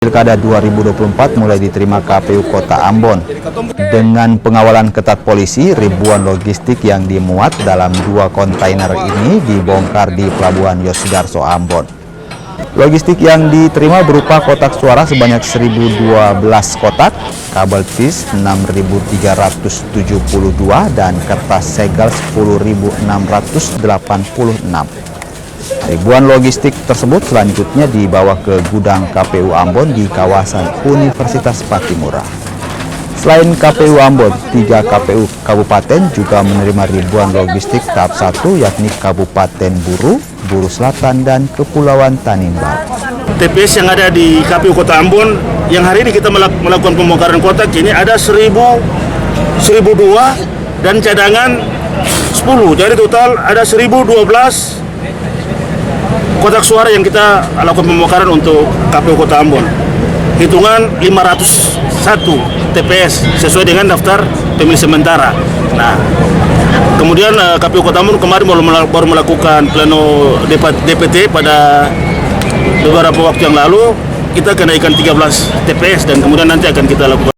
Pilkada 2024 mulai diterima KPU Kota Ambon. Dengan pengawalan ketat polisi, ribuan logistik yang dimuat dalam 2 kontainer ini dibongkar di Pelabuhan Yosudarso, Ambon. Logistik yang diterima berupa kotak suara sebanyak 1012 kotak, kabel tis 6.372 dan kertas segel 10.686. Ribuan logistik tersebut selanjutnya dibawa ke gudang KPU Ambon di kawasan Universitas Patimura. Selain KPU Ambon, 3 KPU Kabupaten juga menerima ribuan logistik tahap 1, yakni Kabupaten Buru, Buru Selatan, dan Kepulauan Tanimbar. TPS yang ada di KPU Kota Ambon, yang hari ini kita melakukan pembongkaran kotak, ini ada 1002 dan cadangan 10, jadi total ada 1012 kotak suara yang kita lakukan pembongkaran untuk KPU Kota Ambon. Hitungan 501 TPS sesuai dengan daftar pemilih sementara. Nah, kemudian KPU Kota Ambon kemarin baru melakukan pleno DPT pada beberapa waktu yang lalu. Kita kenaikan 13 TPS dan kemudian nanti akan kita lakukan